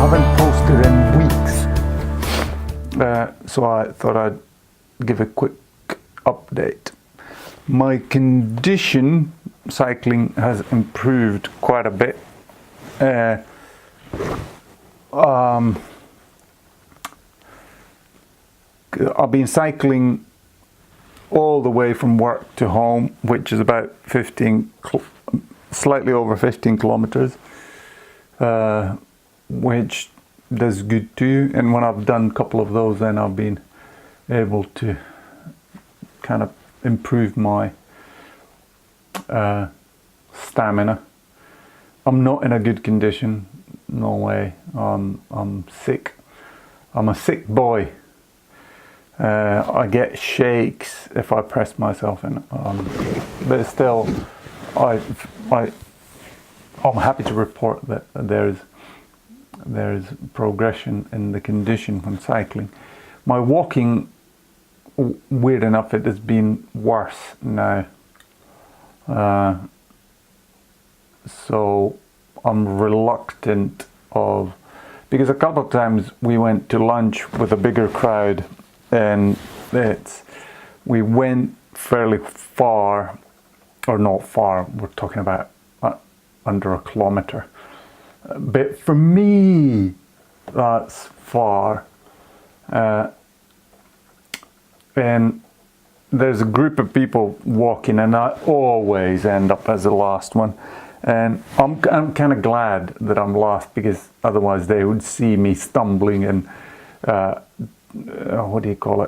haven't posted in weeks, so I thought I'd give a quick update. My condition cycling has improved quite a bit. I've been cycling all the way from work to home, which is about slightly over 15 kilometers, which does good too. And when I've done a couple of those, then I've been able to kind of improve my stamina. I'm not in a good condition, no way. I'm sick. I'm a sick boy. I get shakes if I press myself in, but still, I'm happy to report that there's progression in the condition when cycling. My walking, weird enough, it has been worse now. So I'm reluctant because a couple of times we went to lunch with a bigger crowd, and we went fairly far, or not far, we're talking about under a kilometre. But for me, that's far. And there's a group of people walking, and I always end up as the last one. And I'm kind of glad that I'm last, because otherwise they would see me stumbling and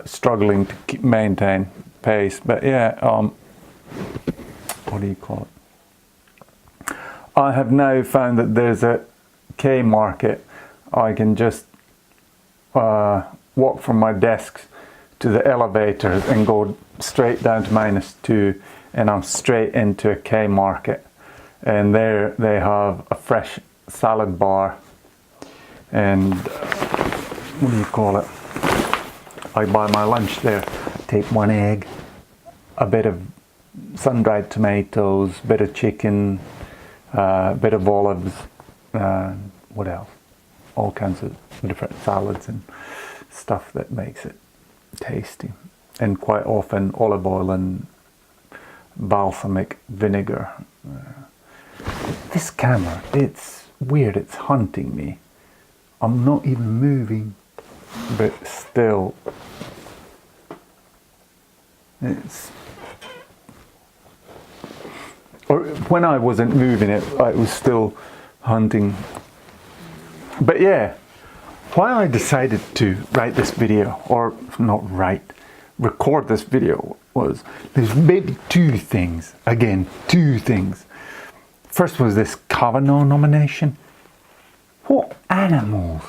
struggling to maintain pace. But yeah, I have now found that there's a K market. I can just walk from my desk to the elevator and go straight down to -2, and I'm straight into a K market. And there they have a fresh salad bar and I buy my lunch there. Take one egg, a bit of sun-dried tomatoes, bit of chicken, bit of olives, what else? All kinds of different salads and stuff that makes it tasty. And quite often olive oil and balsamic vinegar. This camera, it's weird, it's hunting me. I'm not even moving, but still, or when I wasn't moving it was still hunting. But yeah, why I decided to write this video, or not write, record this video, was there's maybe two things. First was this Kavanaugh nomination. What animals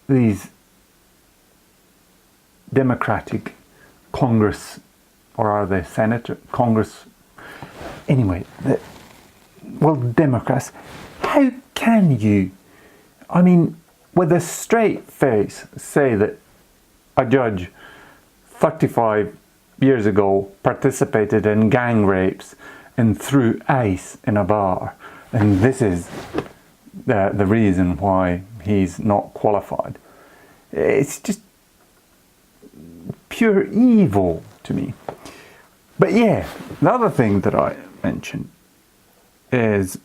these Democratic Congress, or are they Senator, Congress, anyway, Democrats, how can you, I mean, with a straight face say that a judge 35 years ago participated in gang rapes and threw ice in a bar, and this is the reason why he's not qualified? It's just pure evil to me. But yeah, the other thing that I mentioned is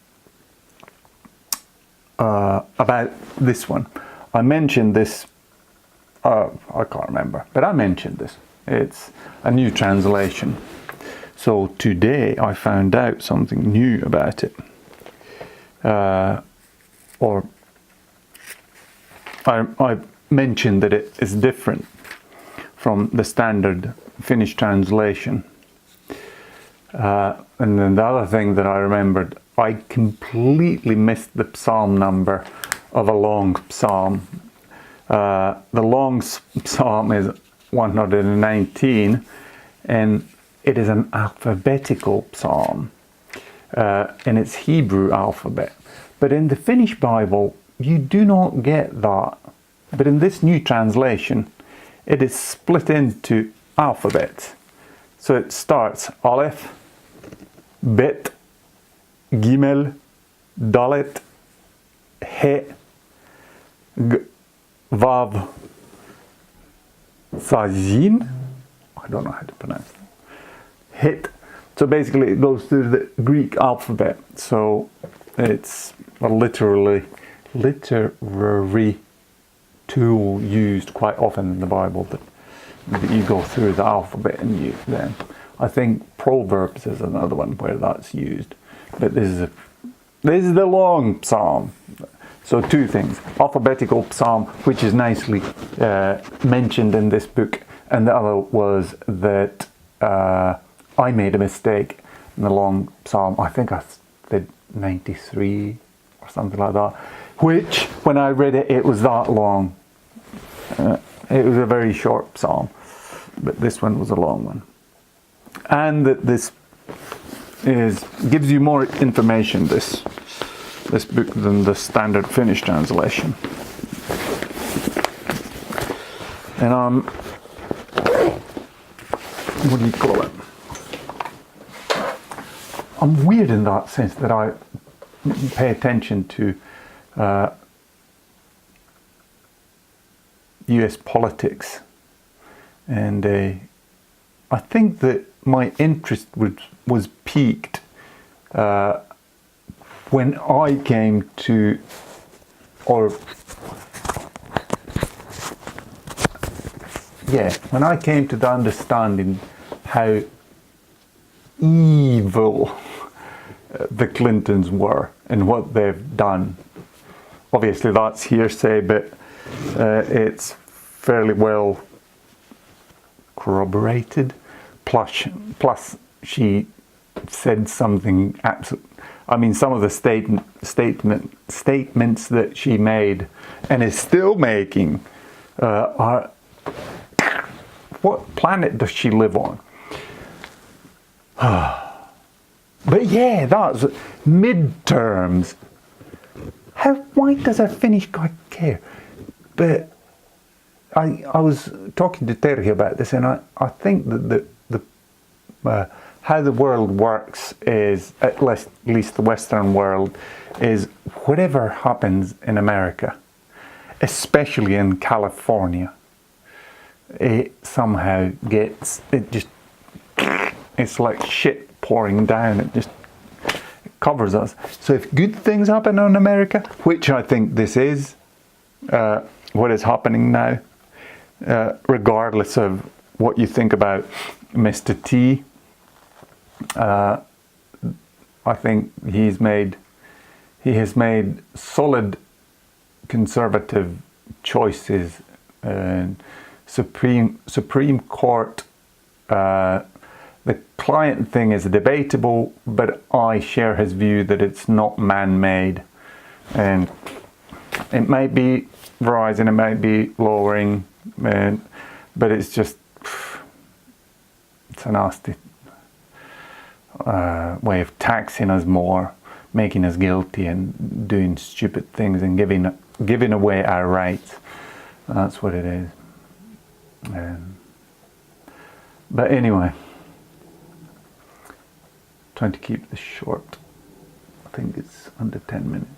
about this one. I mentioned this, I can't remember, but I mentioned this. It's a new translation. So today I found out something new about it. Or I mentioned that it is different from the standard Finnish translation. And then the other thing that I remembered, I completely missed the psalm number of a long psalm. The long psalm is 119, and it is an alphabetical psalm in its Hebrew alphabet. But in the Finnish Bible, you do not get that. But in this new translation, it is split into alphabets. So it starts Aleph, Bet, Gimel, Dalet, He, Vav, Zazin. I don't know how to pronounce it. Hit. So basically it goes through the Greek alphabet. So it's a literary tool used quite often in the Bible that you go through the alphabet and you then. I think Proverbs is another one where that's used. But this is the long psalm. So two things. Alphabetical psalm, which is nicely mentioned in this book. And the other was that I made a mistake in the long psalm. I think I did 93 or something like that. Which, when I read it, it was that long. It was a very short psalm. But this one was a long one. And that this gives you more information, this book, than the standard Finnish translation. And what do you call it? I'm weird in that sense that I pay attention to US politics, and I think that my interest was piqued when I came to, when I came to the understanding how evil the Clintons were and what they've done. Obviously that's hearsay, but it's fairly well corroborated. Plus she said something absolute. I mean, some of the statements that she made and is still making are. What planet does she live on? But yeah, that's midterms. Why does a Finnish guy care? But I was talking to Terhi about this, and I think that how the world works is, at least the Western world, is whatever happens in America, especially in California, it somehow it's like shit pouring down. It covers us. So if good things happen in America, which I think this is, what is happening now, regardless of what you think about Mr. T, I think he has made solid conservative choices. Supreme Court, the client thing is debatable, but I share his view that it's not man-made, and it might be rising, it might be lowering, but it's a nasty way of taxing us more, making us guilty and doing stupid things and giving away our rights. That's what it is. But anyway, trying to keep this short. I think it's under 10 minutes.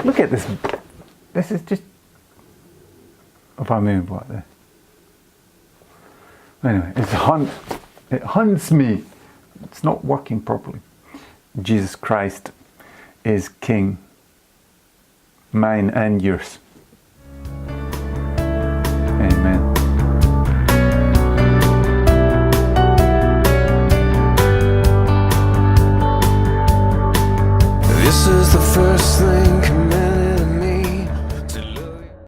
Look at this. This is just, if I move like this. Anyway, it hunts me. It's not working properly. Jesus Christ is King. Mine and yours. Amen. This is the first thing